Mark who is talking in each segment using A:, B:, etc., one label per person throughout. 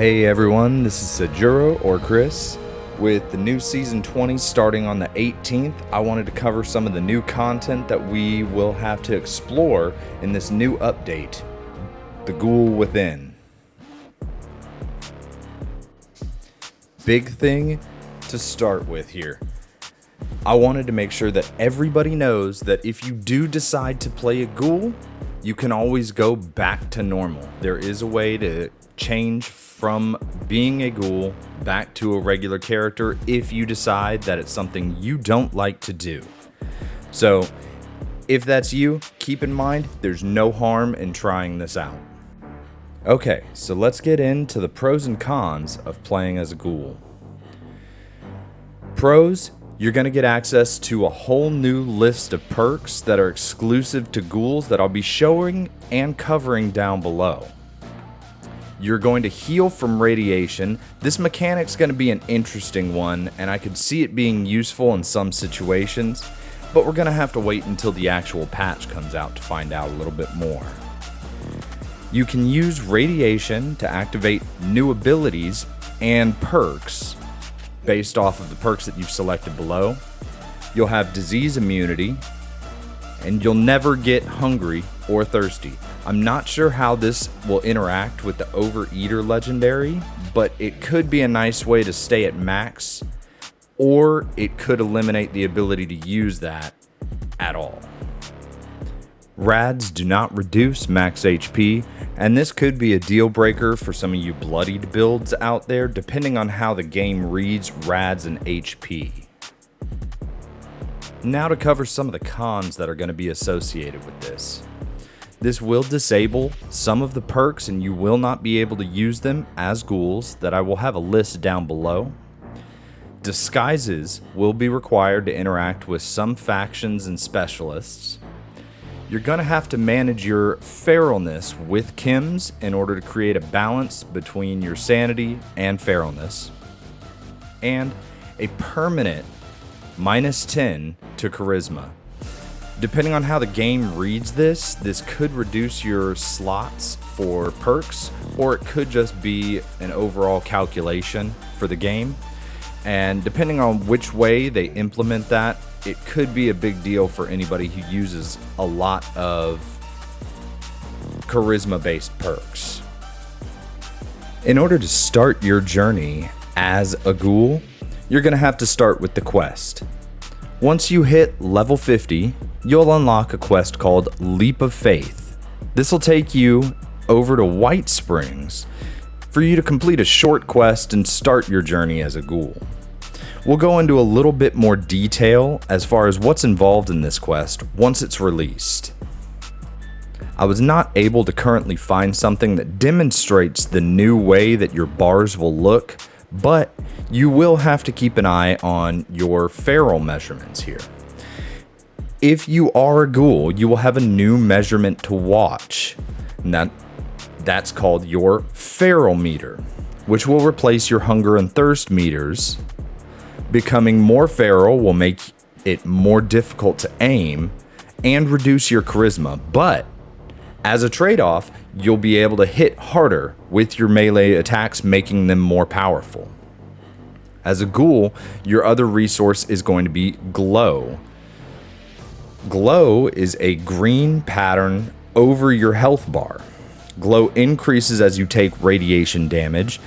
A: Hey everyone, this is Sajuro or Chris. With the new Season 20 starting on the 18th, I wanted to cover some of the new content that we will have to explore in this new update, the Ghoul Within. Big thing to start with here. I wanted to make sure that everybody knows that if you do decide to play a ghoul, you can always go back to normal. There is a way to change from being a ghoul back to a regular character if you decide that it's something you don't like to do. So if that's you, keep in mind there's no harm in trying this out. Okay, so let's get into the pros and cons of playing as a ghoul. Pros: you're going to get access to a whole new list of perks that are exclusive to ghouls that I'll be showing and covering down below. You're going to heal from radiation. This mechanic's going to be an interesting one, and I could see it being useful in some situations, but we're going to have to wait until the actual patch comes out to find out a little bit more. You can use radiation to activate new abilities and perks based off of the perks that you've selected below. You'll have disease immunity, and you'll never get hungry or thirsty. I'm not sure how this will interact with the Overeater legendary, but it could be a nice way to stay at max, or it could eliminate the ability to use that at all. Rads do not reduce max HP, and this could be a deal breaker for some of you bloodied builds out there, depending on how the game reads rads and HP. Now to cover some of the cons that are going to be associated with this. This will disable some of the perks and you will not be able to use them as ghouls that I will have a list down below. Desguises will be required to interact with some factions and specialists. You're going to have to manage your feralness with chems in order to create a balance between your sanity and feralness. And a permanent -10 to charisma. Depending on how the game reads this could reduce your slots for perks, or it could just be an overall calculation for the game. And depending on which way they implement that, it could be a big deal for anybody who uses a lot of charisma-based perks. In order to start your journey as a ghoul, you're going to have to start with the quest. Once you hit level 50, you'll unlock a quest called Leap of Faith. This will take you over to White Springs for you to complete a short quest and start your journey as a ghoul. We'll go into a little bit more detail as far as what's involved in this quest once it's released. I was not able to currently find something that demonstrates the new way that your bars will look, but you will have to keep an eye on your feral measurements here. If you are a ghoul, you will have a new measurement to watch, and that's called your feral meter, which will replace your hunger and thirst meters. Becoming more feral will make it more difficult to aim and reduce your charisma, but as a trade-off, you'll be able to hit harder with your melee attacks, making them more powerful. As a ghoul, your other resource is going to be Glow. Glow is a green pattern over your health bar. Glow increases as you take radiation damage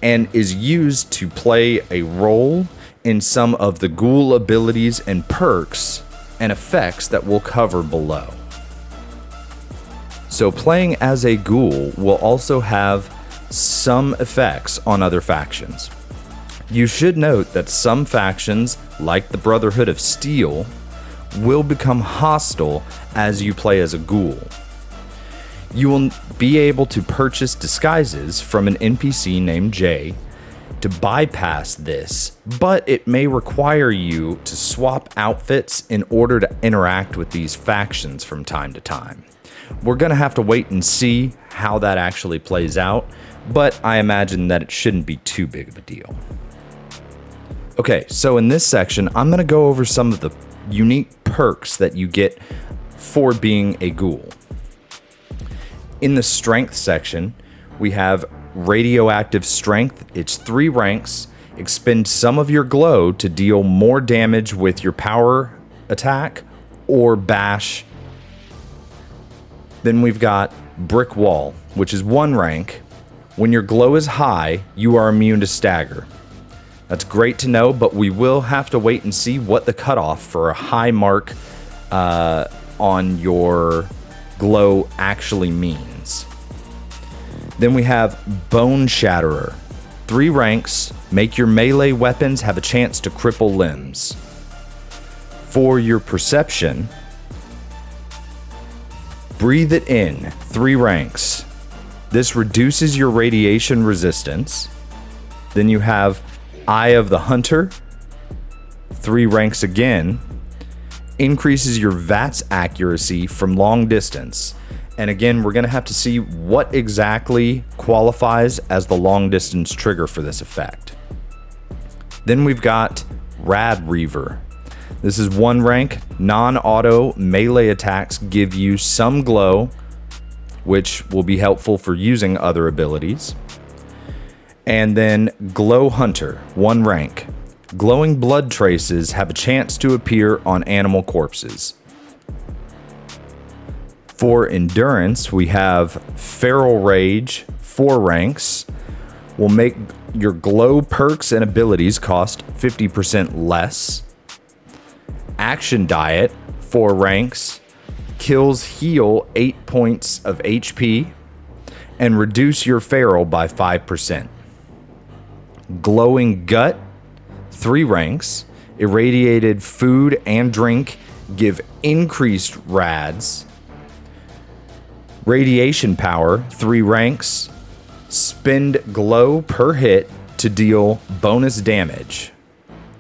A: and is used to play a role in some of the ghoul abilities and perks and effects that we'll cover below. So playing as a ghoul will also have some effects on other factions. You should note that some factions, like the Brotherhood of Steel, will become hostile as you play as a ghoul. You will be able to purchase disguises from an NPC named Jay to bypass this, but it may require you to swap outfits in order to interact with these factions from time to time. We're going to have to wait and see how that actually plays out, but I imagine that it shouldn't be too big of a deal. Okay, so in this section, I'm going to go over some of the unique perks that you get for being a ghoul. In the strength section, we have Radioactive Strength. It's 3 ranks. Expend some of your glow to deal more damage with your power attack or bash. Then we've got Brick Wall, which is 1 rank. When your glow is high, you are immune to stagger. That's great to know, but we will have to wait and see what the cutoff for a high mark on your glow actually means. Then we have Bone Shatterer. 3 ranks, make your melee weapons have a chance to cripple limbs. For your Perception, Breathe It In, 3 ranks. This reduces your radiation resistance. Then you have Eye of the Hunter, 3 ranks again. Increases your VATS accuracy from long distance. And again, we're going to have to see what exactly qualifies as the long distance trigger for this effect. Then we've got Rad Reaver. This is 1 rank. Non-auto melee attacks give you some glow, which will be helpful for using other abilities. And then Glow Hunter, 1 rank. Glowing blood traces have a chance to appear on animal corpses. For Endurance, we have Feral Rage, 4 ranks. Will make your glow perks and abilities cost 50% less. Action Diet, 4 ranks. Kills heal 8 points of HP and reduce your feral by 5%. Glowing Gut, 3 ranks. Irradiated food and drink give increased rads. Radiation Power, 3 ranks. Spend glow per hit to deal bonus damage.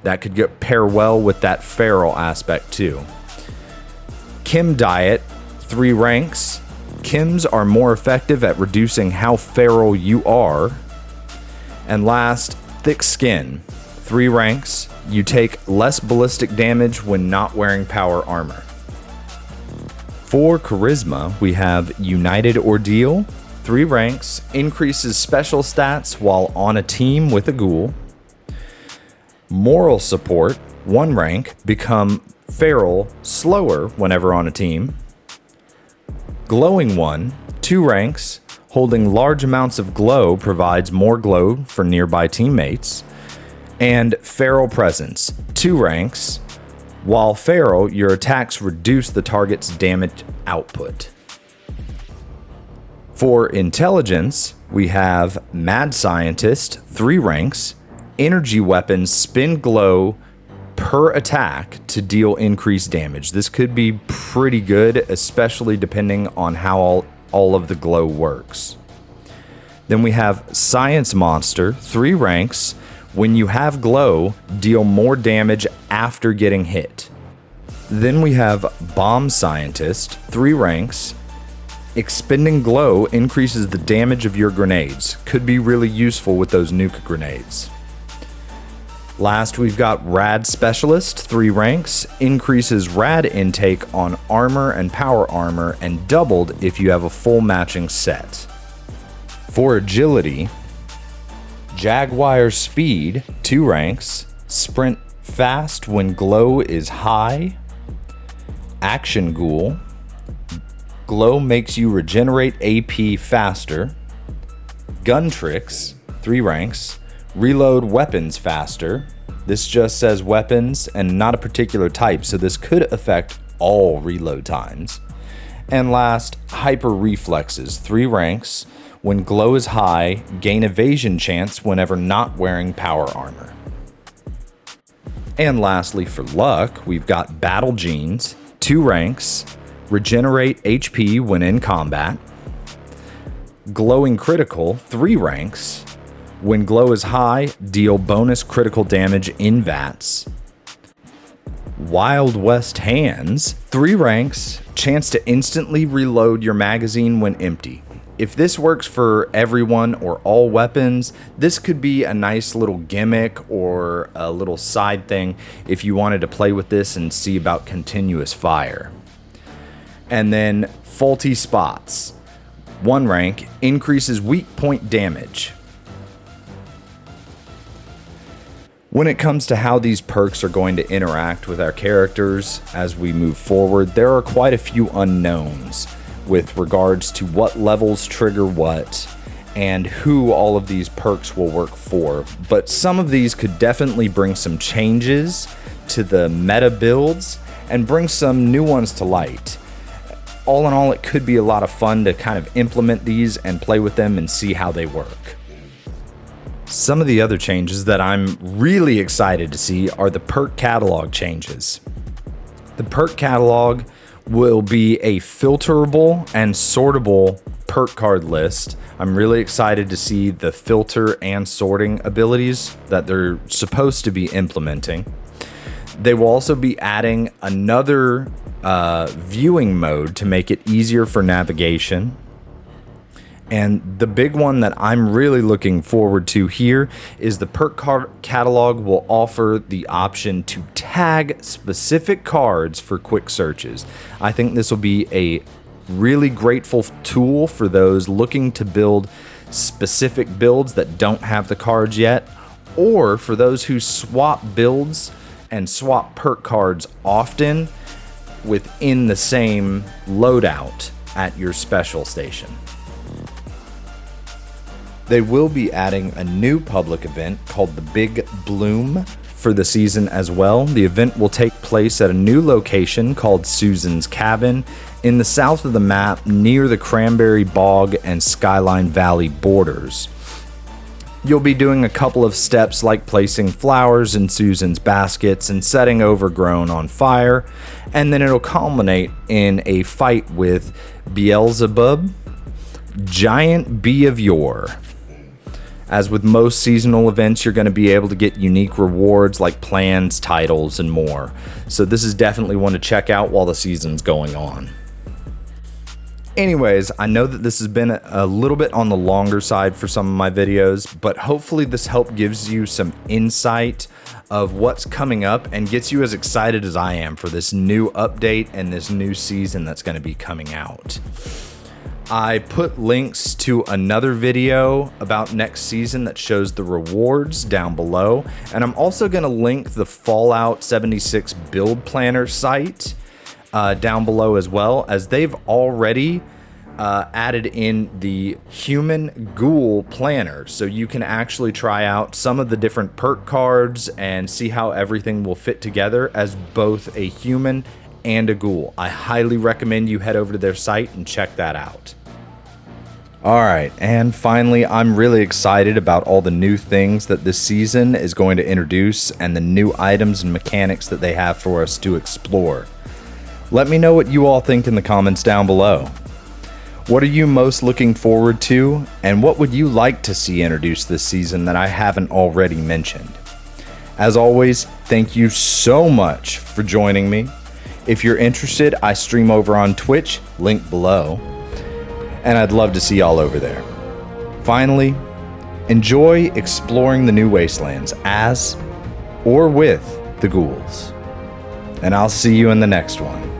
A: That could pair well with that feral aspect too. Chem Diet, 3 ranks. Chems are more effective at reducing how feral you are. And last, Thick Skin, 3 ranks. You take less ballistic damage when not wearing power armor. For Charisma, we have United Ordeal, 3 ranks. Increases special stats while on a team with a ghoul. Moral Support, 1 rank. Become feral slower whenever on a team. Glowing One, 2 ranks. Holding large amounts of glow provides more glow for nearby teammates. And Feral Presence, 2 ranks. While feral, your attacks reduce the target's damage output. For Intelligence, we have Mad Scientist, 3 ranks. Energy weapons spin glow per attack to deal increased damage. This could be pretty good, especially depending on how all of the glow works. Then we have Science Monster, 3 ranks. When you have glow, deal more damage after getting hit. Then we have Bomb Scientist, 3 ranks. Expending glow increases the damage of your grenades. Could be really useful with those nuke grenades. Last, we've got Rad Specialist, 3 ranks. Increases rad intake on armor and power armor and doubled if you have a full matching set. For Agility, Jaguar Speed, 2 ranks. Sprint fast when glow is high. Action Ghoul. Glow makes you regenerate AP faster. Gun Tricks, 3 ranks. Reload weapons faster. This just says weapons and not a particular type, so this could affect all reload times. And last, Hyper Reflexes, 3 ranks. When glow is high, gain evasion chance whenever not wearing power armor. And lastly, for luck, we've got Battle Genes, 2 ranks. Regenerate HP when in combat. Glowing Critical, 3 ranks. When glow is high, deal bonus critical damage in VATS. Wild West Hands, 3 ranks. Chance to instantly reload your magazine when empty. If this works for everyone or all weapons, this could be a nice little gimmick or a little side thing if you wanted to play with this and see about continuous fire. And then Faulty Spots. 1 rank, increases weak point damage. When it comes to how these perks are going to interact with our characters as we move forward, there are quite a few unknowns with regards to what levels trigger what and who all of these perks will work for. But some of these could definitely bring some changes to the meta builds and bring some new ones to light. All in all, it could be a lot of fun to kind of implement these and play with them and see how they work. Some of the other changes that I'm really excited to see are the perk catalog changes. The perk catalog will be a filterable and sortable perk card list. I'm really excited to see the filter and sorting abilities that they're supposed to be implementing. They will also be adding another viewing mode to make it easier for navigation. And the big one that I'm really looking forward to here is the perk card catalog will offer the option to tag specific cards for quick searches. I think this will be a really grateful tool for those looking to build specific builds that don't have the cards yet, or for those who swap builds and swap perk cards often within the same loadout at your special station. They will be adding a new public event called the Big Bloom for the season as well. The event will take place at a new location called Susan's Cabin in the south of the map near the Cranberry Bog and Skyline Valley borders. You'll be doing a couple of steps like placing flowers in Susan's baskets and setting Overgrown on fire, and then it'll culminate in a fight with Beelzebub, Giant Bee of Yore. As with most seasonal events, you're going to be able to get unique rewards like plans, titles, and more. So this is definitely one to check out while the season's going on. Anyways, I know that this has been a little bit on the longer side for some of my videos, but hopefully this help gives you some insight of what's coming up and gets you as excited as I am for this new update and this new season that's going to be coming out. I put links to another video about next season that shows the rewards down below, and I'm also going to link the Fallout 76 build planner site down below as well, as they've already added in the human ghoul planner, so you can actually try out some of the different perk cards and see how everything will fit together as both a human and a ghoul. I highly recommend you head over to their site and check that out. Alright, and finally, I'm really excited about all the new things that this season is going to introduce and the new items and mechanics that they have for us to explore. Let me know what you all think in the comments down below. What are you most looking forward to, and what would you like to see introduced this season that I haven't already mentioned? As always, thank you so much for joining me. If you're interested, I stream over on Twitch, link below, and I'd love to see y'all over there. Finally, enjoy exploring the new wastelands as or with the ghouls, and I'll see you in the next one.